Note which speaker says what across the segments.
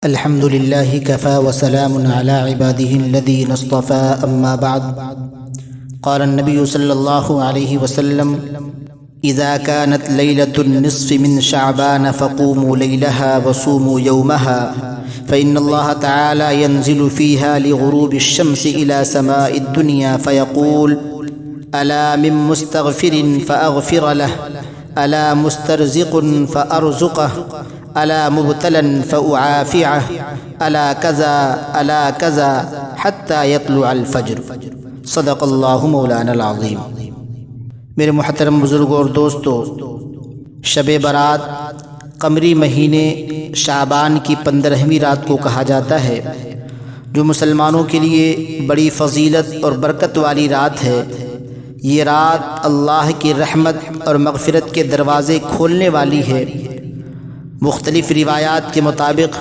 Speaker 1: الحمد لله كفى وسلام على عباده الذين اصطفى أما بعد. قال النبي صلى الله عليه وسلم: إذا كانت ليلة النصف من شعبان فقوموا ليلها وصوموا يومها، فإن الله تعالى ينزل فيها لغروب الشمس إلى سماء الدنيا فيقول: ألا من مستغفر فأغفر له، ألا مسترزق فأرزقه، ألا مبتلا فأعافعه، ألا كذا حتى يطلع الفجر. صدق اللہ مولانا العظیم. میرے محترم بزرگوں اور دوستو، شب برات قمری مہینے شعبان کی 15ویں رات کو کہا جاتا ہے، جو مسلمانوں کے لیے بڑی فضیلت اور برکت والی رات ہے. یہ رات اللہ کی رحمت اور مغفرت کے دروازے کھولنے والی ہے. مختلف روایات کے مطابق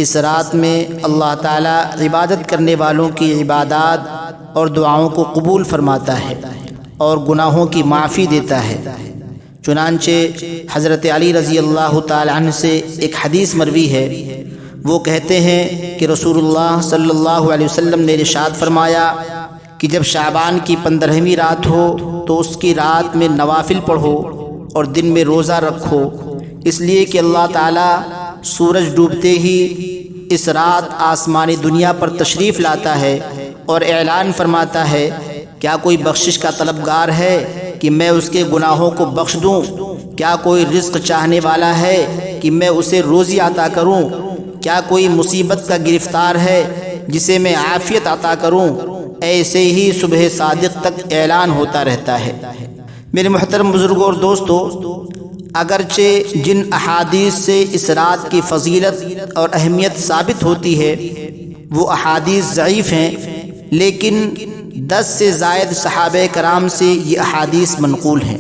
Speaker 1: اس رات میں اللہ تعالیٰ عبادت کرنے والوں کی عبادات اور دعاؤں کو قبول فرماتا ہے اور گناہوں کی معافی دیتا ہے. چنانچہ حضرت علی رضی اللہ تعالی عنہ سے ایک حدیث مروی ہے. وہ کہتے ہیں کہ رسول اللہ صلی اللہ علیہ وسلم نے ارشاد فرمایا کہ جب شعبان کی 15ویں رات ہو تو اس کی رات میں نوافل پڑھو اور دن میں روزہ رکھو، اس لیے کہ اللہ تعالیٰ سورج ڈوبتے ہی اس رات آسمانی دنیا پر تشریف لاتا ہے اور اعلان فرماتا ہے: کیا کوئی بخشش کا طلبگار ہے کہ میں اس کے گناہوں کو بخش دوں؟ کیا کوئی رزق چاہنے والا ہے کہ میں اسے روزی عطا کروں؟ کیا کوئی مصیبت کا گرفتار ہے جسے میں عافیت عطا کروں؟ ایسے ہی صبح صادق تک اعلان ہوتا رہتا ہے. میرے محترم بزرگوں اور دوستو، اگرچہ جن احادیث سے اس رات کی فضیلت اور اہمیت ثابت ہوتی ہے وہ احادیث ضعیف ہیں، لیکن 10 سے زائد صحابہ کرام سے یہ احادیث منقول ہیں.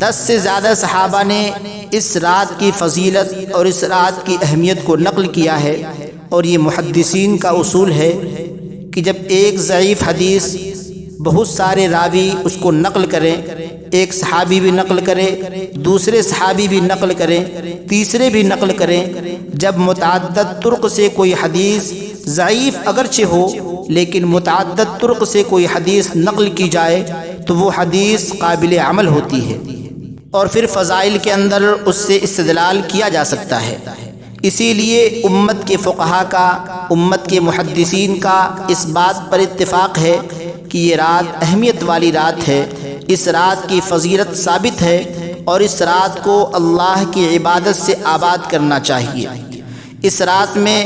Speaker 1: 10 سے زیادہ صحابہ نے اس رات کی فضیلت اور اس رات کی اہمیت کو نقل کیا ہے، اور یہ محدثین کا اصول ہے کہ جب ایک ضعیف حدیث بہت سارے راوی اس کو نقل کریں، ایک صحابی بھی نقل کرے، دوسرے صحابی بھی نقل کریں، تیسرے بھی نقل کریں، جب متعدد طرق سے کوئی حدیث ضعیف اگرچہ ہو لیکن متعدد طرق سے کوئی حدیث نقل کی جائے تو وہ حدیث قابل عمل ہوتی ہے اور پھر فضائل کے اندر اس سے استدلال کیا جا سکتا ہے. اسی لیے امت کے فقہا کا، امت کے محدثین کا اس بات پر اتفاق ہے کہ یہ رات اہمیت والی رات ہے. اس رات کی فضیلت ثابت ہے اور اس رات کو اللہ کی عبادت سے آباد کرنا چاہیے. اس رات میں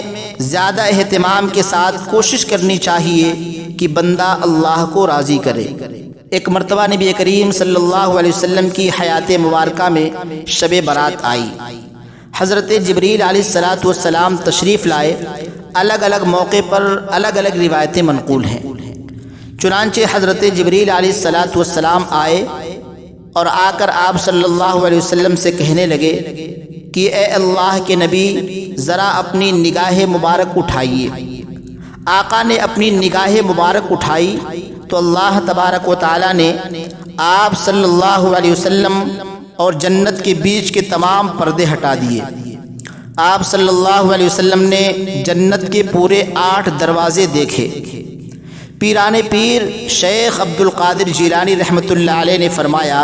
Speaker 1: زیادہ اہتمام کے ساتھ کوشش کرنی چاہیے کہ بندہ اللہ کو راضی کرے. ایک مرتبہ نبی کریم صلی اللہ علیہ وسلم کی حیات مبارکہ میں شب برات آئی. حضرت جبریل علیہ السلام تشریف لائے. الگ الگ موقع پر الگ الگ روایتیں منقول ہیں. چنانچہ حضرت جبریل علیہ السلام آئے اور آ کر آپ صلی اللہ علیہ وسلم سے کہنے لگے کہ اے اللہ کے نبی، ذرا اپنی نگاہ مبارک اٹھائیے. آقا نے اپنی نگاہ مبارک اٹھائی تو اللہ تبارک و تعالی نے آپ صلی اللہ علیہ وسلم اور جنت کے بیچ کے تمام پردے ہٹا دیے. آپ صلی اللہ علیہ وسلم نے جنت کے پورے 8 دروازے دیکھے. پیران پیر شیخ عبد القادر جیلانی رحمۃ اللہ علیہ نے فرمایا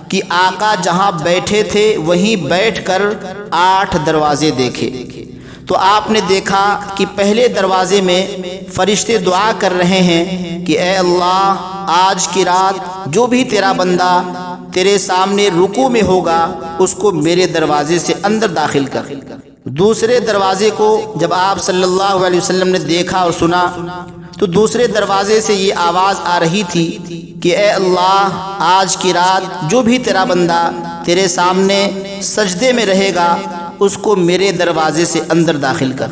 Speaker 1: کہ آقا جہاں بیٹھے تھے وہیں بیٹھ کر 8 دروازے دیکھے. تو آپ نے دیکھا کہ پہلے دروازے میں فرشتے دعا کر رہے ہیں کہ اے اللہ، آج کی رات جو بھی تیرا بندہ تیرے سامنے رکوع میں ہوگا اس کو میرے دروازے سے اندر داخل کر. دوسرے دروازے کو جب آپ صلی اللہ علیہ وسلم نے دیکھا اور سنا تو دوسرے دروازے سے یہ آواز آ رہی تھی کہ اے اللہ، آج کی رات جو بھی تیرا بندہ تیرے سامنے سجدے میں رہے گا اس کو میرے دروازے سے اندر داخل کر.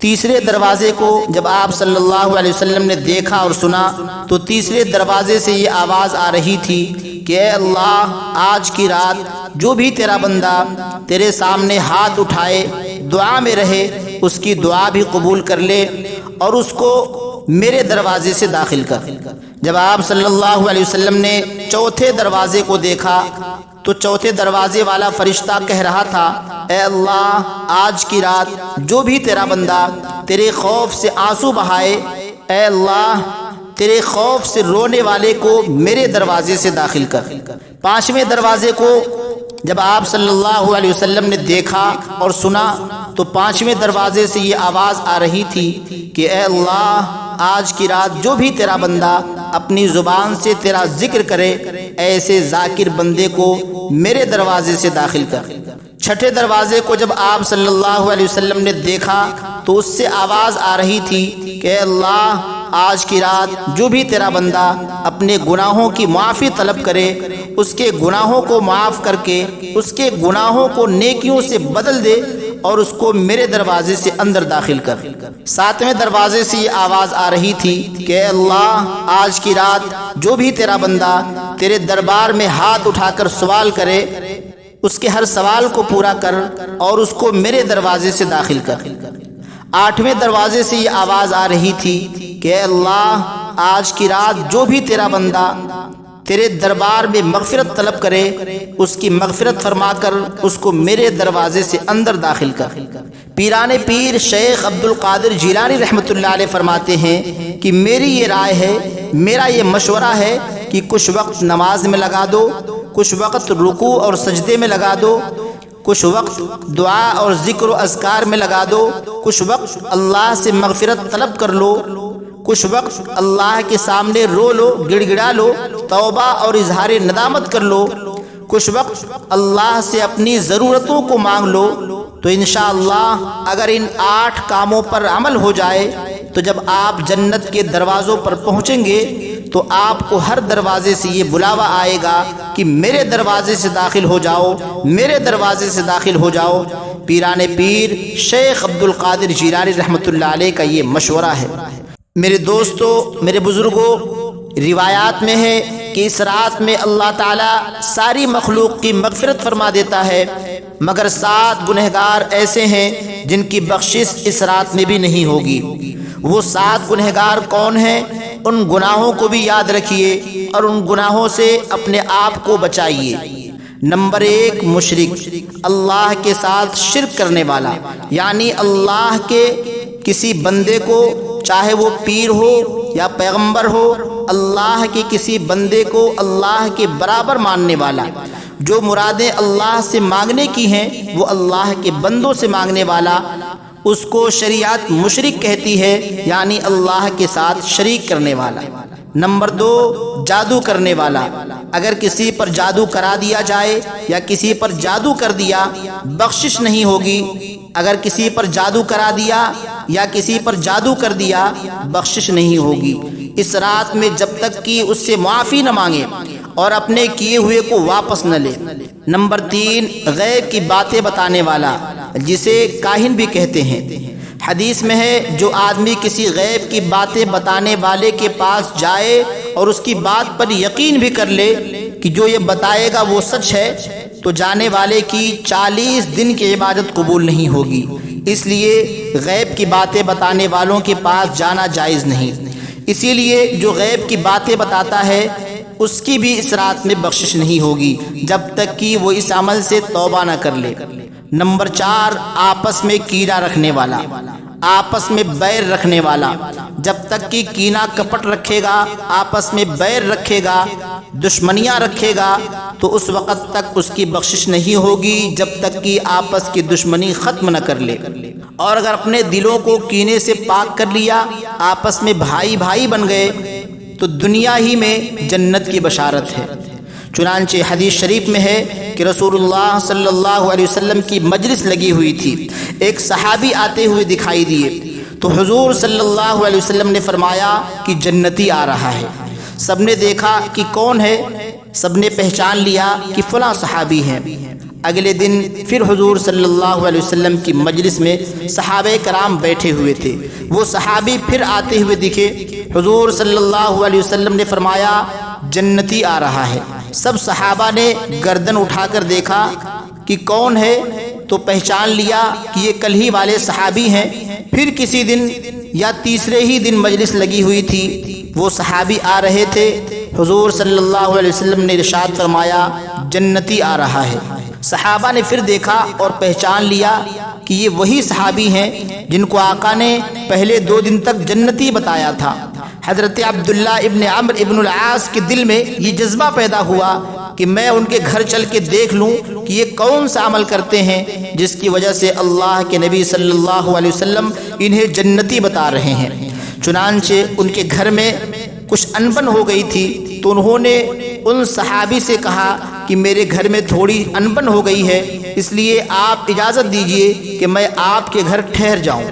Speaker 1: تیسرے دروازے کو جب آپ صلی اللہ علیہ وسلم نے دیکھا اور سنا تو تیسرے دروازے سے یہ آواز آ رہی تھی کہ اے اللہ، آج کی رات جو بھی تیرا بندہ تیرے سامنے ہاتھ اٹھائے دعا میں رہے اس کی دعا بھی قبول کر لے اور اس کو میرے دروازے سے داخل کر. جب آپ صلی اللہ علیہ وسلم نے چوتھے دروازے کو دیکھا تو چوتھے دروازے والا فرشتہ کہہ رہا تھا، اے اللہ، آج کی رات جو بھی تیرا بندہ تیرے خوف سے آنسو بہائے، اے اللہ تیرے خوف سے رونے والے کو میرے دروازے سے داخل کر۔ پانچویں دروازے کو جب آپ صلی اللہ علیہ وسلم نے دیکھا اور سنا تو پانچویں دروازے سے یہ آواز آ رہی تھی کہ اے اللہ، آج کی رات جو بھی تیرا بندہ اپنی زبان سے تیرا ذکر کرے، ایسے ذاکر بندے کو میرے دروازے سے داخل کر۔ چھٹے دروازے کو جب آپ صلی اللہ علیہ وسلم نے دیکھا تو اس سے آواز آ رہی تھی کہ اے اللہ، آج کی رات جو بھی تیرا بندہ اپنے گناہوں کی معافی طلب کرے، اس کے گناہوں کو معاف کر کے اس کے گناہوں کو نیکیوں سے بدل دے اور اس کو میرے دروازے سے اندر داخل کر۔ ساتویں دروازے سے یہ آواز آ رہی تھی کہ اے اللہ، آج کی رات جو بھی تیرا بندہ تیرے دربار میں ہاتھ اٹھا کر سوال کرے، اس کے ہر سوال کو پورا کر اور اس کو میرے دروازے سے داخل کر۔ آٹھویں دروازے سے یہ آواز آ رہی تھی کہ اے اللہ، آج کی رات جو بھی تیرا بندہ تیرے دربار میں مغفرت طلب کرے، اس کی مغفرت فرما کر اس کو میرے دروازے سے اندر داخل کر۔ پیران پیر شیخ عبد القادر جیلانی رحمۃ اللہ علیہ فرماتے ہیں کہ میری یہ رائے ہے، میرا یہ مشورہ ہے کہ کچھ وقت نماز میں لگا دو، کچھ وقت رکوع اور سجدے میں لگا دو، کچھ وقت دعا اور ذکر و اذکار میں لگا دو، کچھ وقت اللہ سے مغفرت طلب کر لو، کچھ وقت اللہ کے سامنے رو لو، گڑ گڑا لو، توبہ اور اظہار ندامت کر لو، کچھ وقت اللہ سے اپنی ضرورتوں کو مانگ لو۔ تو انشاءاللہ اگر ان 8 کاموں پر عمل ہو جائے تو جب آپ جنت کے دروازوں پر پہنچیں گے تو آپ کو ہر دروازے سے یہ بلاوا آئے گا کہ میرے دروازے سے داخل ہو جاؤ، میرے دروازے سے داخل ہو جاؤ۔ پیران پیر شیخ عبد القادر جیلانی رحمۃ اللہ علیہ کا یہ مشورہ ہے۔ میرے دوستو، میرے بزرگوں، روایات میں ہے کہ اس رات میں اللہ تعالیٰ ساری مخلوق کی مغفرت فرما دیتا ہے، مگر 7 گنہگار ایسے ہیں جن کی بخشش اس رات میں بھی نہیں ہوگی۔ وہ 7 گنہگار کون ہیں؟ ان گناہوں کو بھی یاد رکھیے اور ان گناہوں سے اپنے آپ کو بچائیے۔ نمبر 1، مشرک، اللہ کے ساتھ شرک کرنے والا، یعنی اللہ کے کسی بندے کو، چاہے وہ پیر ہو یا پیغمبر ہو، اللہ کے کسی بندے کو اللہ کے برابر ماننے والا، جو مرادیں اللہ سے مانگنے کی ہیں وہ اللہ کے بندوں سے مانگنے والا، اس کو شریعت مشرک کہتی ہے، یعنی اللہ کے ساتھ شریک کرنے والا۔ نمبر 2، جادو کرنے والا، اگر کسی پر جادو کرا دیا جائے یا کسی پر جادو کر دیا، بخشش نہیں ہوگی۔ اگر کسی پر جادو کرا دیا یا کسی پر جادو کر دیا، بخشش نہیں ہوگی اس رات میں جب تک کہ اس سے معافی نہ مانگے اور اپنے کیے ہوئے کو واپس نہ لے۔ نمبر 3، غیب کی باتیں بتانے والا، جسے کاہن بھی کہتے ہیں۔ حدیث میں ہے، جو آدمی کسی غیب کی باتیں بتانے والے کے پاس جائے اور اس کی بات پر یقین بھی کر لے کہ جو یہ بتائے گا وہ سچ ہے، تو جانے والے کی 40 دن کی عبادت قبول نہیں ہوگی۔ اس لیے غیب کی باتیں بتانے والوں کے پاس جانا جائز نہیں۔ اسی لیے جو غیب کی باتیں بتاتا ہے اس کی بھی اس رات میں بخشش نہیں ہوگی جب تک کہ وہ اس عمل سے توبہ نہ کر لے۔ نمبر 4، آپس میں کینہ رکھنے والا، آپس میں بیر رکھنے والا، جب تک کہ کینہ کپٹ رکھے گا، آپس میں بیر رکھے گا، دشمنیاں رکھے گا، تو اس وقت تک اس کی بخشش نہیں ہوگی جب تک کہ آپس کی دشمنی ختم نہ کر لے۔ اور اگر اپنے دلوں کو کینے سے پاک کر لیا، آپس میں بھائی بھائی بن گئے، تو دنیا ہی میں جنت کی بشارت ہے۔ چنانچہ حدیث شریف میں ہے کہ رسول اللہ صلی اللہ علیہ وسلم کی مجلس لگی ہوئی تھی، ایک صحابی آتے ہوئے دکھائی دیے، تو حضور صلی اللہ علیہ وسلم نے فرمایا کہ جنتی آ رہا ہے۔ سب نے دیکھا کہ کون ہے، سب نے پہچان لیا کہ فلاں صحابی ہیں۔ اگلے دن پھر حضور صلی اللہ علیہ وسلم کی مجلس میں صحابہ کرام بیٹھے ہوئے تھے، وہ صحابی پھر آتے ہوئے دکھے۔ حضور صلی اللہ علیہ وسلم نے فرمایا جنتی آ رہا ہے۔ سب صحابہ نے گردن اٹھا کر دیکھا کہ کون ہے، تو پہچان لیا کہ یہ کل ہی والے صحابی ہیں۔ پھر کسی دن یا تیسرے ہی دن مجلس لگی ہوئی تھی، وہ صحابی آ رہے تھے۔ حضور صلی اللہ علیہ وسلم نے ارشاد فرمایا جنتی آ رہا ہے۔ صحابہ نے پھر دیکھا اور پہچان لیا کہ یہ وہی صحابی ہیں جن کو آقا نے پہلے 2 دن تک جنتی بتایا تھا۔ حضرت عبداللہ ابن عمرو ابن العاص کے دل میں یہ جذبہ پیدا ہوا کہ میں ان کے گھر چل کے دیکھ لوں کہ یہ کون سا عمل کرتے ہیں جس کی وجہ سے اللہ کے نبی صلی اللہ علیہ وسلم انہیں جنتی بتا رہے ہیں۔ چنانچہ ان کے گھر میں کچھ انبن ہو گئی تھی تو انہوں نے ان صحابی سے کہا کہ میرے گھر میں تھوڑی انبن ہو گئی ہے، اس لیے آپ اجازت دیجئے کہ میں آپ کے گھر ٹھہر جاؤں۔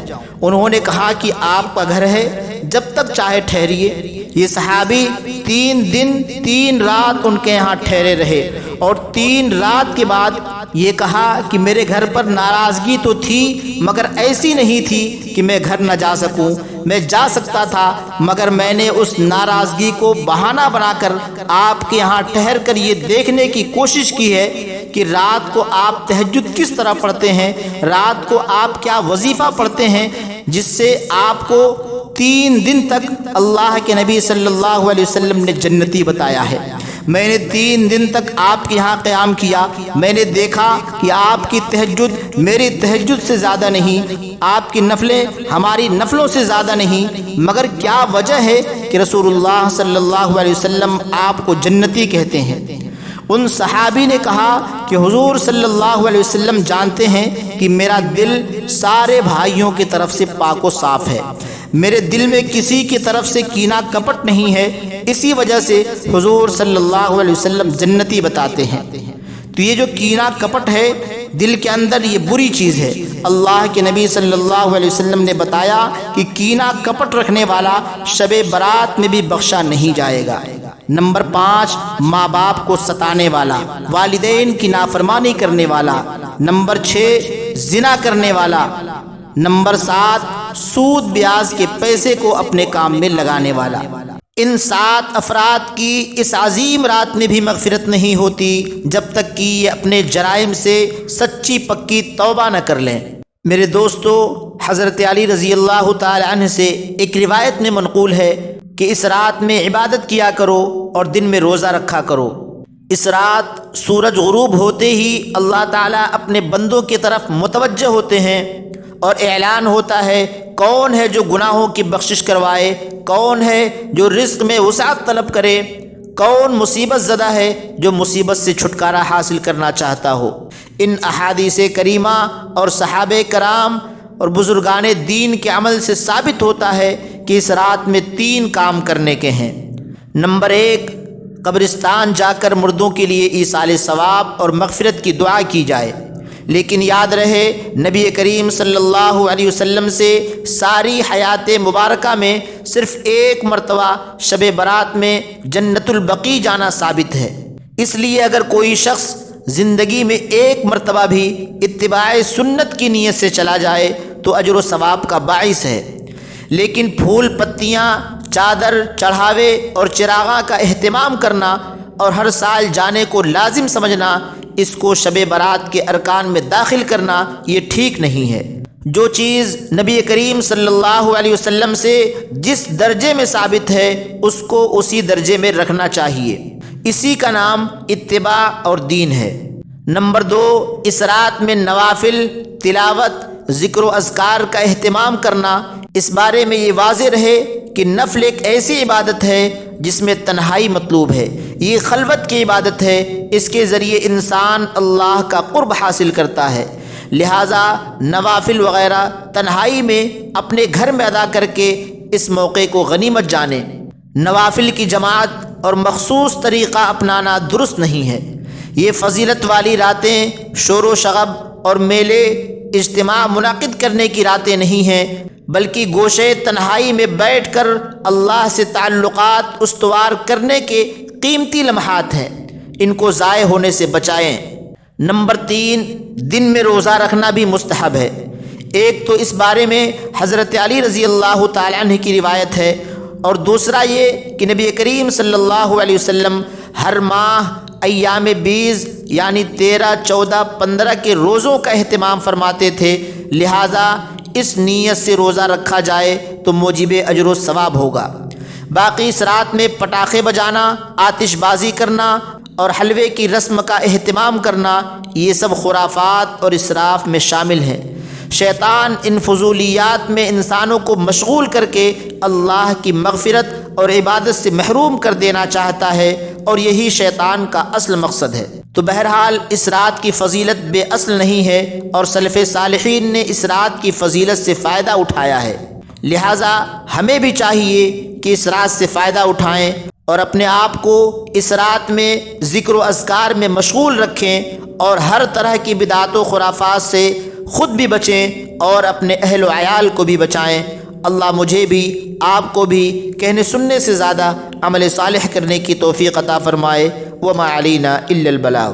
Speaker 1: انہوں نے کہا کہ آپ کا گھر ہے، جب تک چاہے ٹھہریے۔ یہ صحابی 3 دن 3 رات ان کے یہاں ٹھہرے رہے اور 3 رات کے بعد یہ کہا کہ میرے گھر پر ناراضگی تو تھی مگر ایسی نہیں تھی کہ میں گھر نہ جا سکوں، میں جا سکتا تھا مگر میں نے اس ناراضگی کو بہانہ بنا کر آپ کے یہاں ٹھہر کر یہ دیکھنے کی کوشش کی ہے کہ رات کو آپ تہجد کس طرح پڑھتے ہیں، رات کو آپ کیا وظیفہ پڑھتے ہیں جس سے آپ کو 3 دن تک اللہ کے نبی صلی اللہ علیہ وسلم نے جنتی بتایا ہے۔ میں نے 3 دن تک آپ کے یہاں قیام کیا، میں نے دیکھا کہ آپ کی تہجد میری تہجد سے زیادہ نہیں، آپ کی نفلیں ہماری نفلوں سے زیادہ نہیں، مگر کیا وجہ ہے کہ رسول اللہ صلی اللہ علیہ وسلم آپ کو جنتی کہتے ہیں؟ ان صحابی نے کہا کہ حضور صلی اللہ علیہ وسلم جانتے ہیں کہ میرا دل سارے بھائیوں کی طرف سے پاک و صاف ہے، میرے دل میں کسی کی طرف سے کینہ کپٹ نہیں ہے، اسی وجہ سے حضور صلی اللہ علیہ وسلم جنتی بتاتے ہیں۔ تو یہ جو کینہ کپٹ ہے دل کے اندر، یہ بری چیز ہے۔ اللہ کے نبی صلی اللہ علیہ وسلم نے بتایا کہ کینہ کپٹ رکھنے والا شب برات میں بھی بخشا نہیں جائے گا۔ نمبر 5، ماں باپ کو ستانے والا، والدین کی نافرمانی کرنے والا۔ نمبر 6، زنا کرنے والا۔ نمبر 7، سود بیاج کے پیسے کو اپنے کام میں لگانے والا۔ ان 7 افراد کی اس عظیم رات میں بھی مغفرت نہیں ہوتی جب تک کہ یہ اپنے جرائم سے سچی پکی توبہ نہ کر لیں۔ میرے دوستو، حضرت علی رضی اللہ تعالی عنہ سے ایک روایت میں منقول ہے کہ اس رات میں عبادت کیا کرو اور دن میں روزہ رکھا کرو۔ اس رات سورج غروب ہوتے ہی اللہ تعالیٰ اپنے بندوں کی طرف متوجہ ہوتے ہیں اور اعلان ہوتا ہے کون ہے جو گناہوں کی بخشش کروائے، کون ہے جو رزق میں وسعت طلب کرے، کون مصیبت زدہ ہے جو مصیبت سے چھٹکارا حاصل کرنا چاہتا ہو۔ ان احادیث کریمہ اور صحابہ کرام اور بزرگان دین کے عمل سے ثابت ہوتا ہے کہ اس رات میں 3 کام کرنے کے ہیں۔ نمبر 1، قبرستان جا کر مردوں کے لیے ایصال ثواب اور مغفرت کی دعا کی جائے، لیکن یاد رہے نبی کریم صلی اللہ علیہ وسلم سے ساری حیات مبارکہ میں صرف 1 مرتبہ شب برات میں جنت البقیع جانا ثابت ہے۔ اس لیے اگر کوئی شخص زندگی میں 1 مرتبہ بھی اتباع سنت کی نیت سے چلا جائے تو اجر و ثواب کا باعث ہے، لیکن پھول پتیاں، چادر، چڑھاوے اور چراغاں کا اہتمام کرنا اور ہر سال جانے کو لازم سمجھنا، اس کو شب برات کے ارکان میں داخل کرنا، یہ ٹھیک نہیں ہے۔ جو چیز نبی کریم صلی اللہ علیہ وسلم سے جس درجے میں ثابت ہے اس کو اسی درجے میں رکھنا چاہیے، اسی کا نام اتباع اور دین ہے۔ نمبر 2، اس رات میں نوافل، تلاوت، ذکر و اذکار کا اہتمام کرنا۔ اس بارے میں یہ واضح رہے کہ نفل ایک ایسی عبادت ہے جس میں تنہائی مطلوب ہے، یہ خلوت کی عبادت ہے، اس کے ذریعے انسان اللہ کا قرب حاصل کرتا ہے، لہٰذا نوافل وغیرہ تنہائی میں اپنے گھر میں ادا کر کے اس موقع کو غنیمت جانیں۔ نوافل کی جماعت اور مخصوص طریقہ اپنانا درست نہیں ہے۔ یہ فضیلت والی راتیں شور و شغب اور میلے اجتماع منعقد کرنے کی راتیں نہیں ہیں، بلکہ گوشے تنہائی میں بیٹھ کر اللہ سے تعلقات استوار کرنے کے قیمتی لمحات ہیں، ان کو ضائع ہونے سے بچائیں۔ نمبر 3، دن میں روزہ رکھنا بھی مستحب ہے۔ ایک تو اس بارے میں حضرت علی رضی اللہ تعالی عنہ کی روایت ہے، اور دوسرا یہ کہ نبی کریم صلی اللہ علیہ وسلم ہر ماہ ایام 20 یعنی 13، 14، 15 کے روزوں کا اہتمام فرماتے تھے، لہٰذا اس نیت سے روزہ رکھا جائے تو موجب اجر و ثواب ہوگا۔ باقی اس رات میں پٹاخے بجانا، آتش بازی کرنا اور حلوے کی رسم کا اہتمام کرنا، یہ سب خرافات اور اسراف میں شامل ہیں۔ شیطان ان فضولیات میں انسانوں کو مشغول کر کے اللہ کی مغفرت اور عبادت سے محروم کر دینا چاہتا ہے، اور یہی شیطان کا اصل مقصد ہے۔ تو بہرحال اس رات کی فضیلت بے اصل نہیں ہے، اور سلف صالحین نے اس رات کی فضیلت سے فائدہ اٹھایا ہے۔ لہٰذا ہمیں بھی چاہیے کہ اس رات سے فائدہ اٹھائیں اور اپنے آپ کو اس رات میں ذکر و اذکار میں مشغول رکھیں، اور ہر طرح کی بدعات و خرافات سے خود بھی بچیں اور اپنے اہل و عیال کو بھی بچائیں۔ اللہ مجھے بھی آپ کو بھی کہنے سننے سے زیادہ عمل صالح کرنے کی توفیق عطا فرمائے۔ وما علینا الا البلاغ۔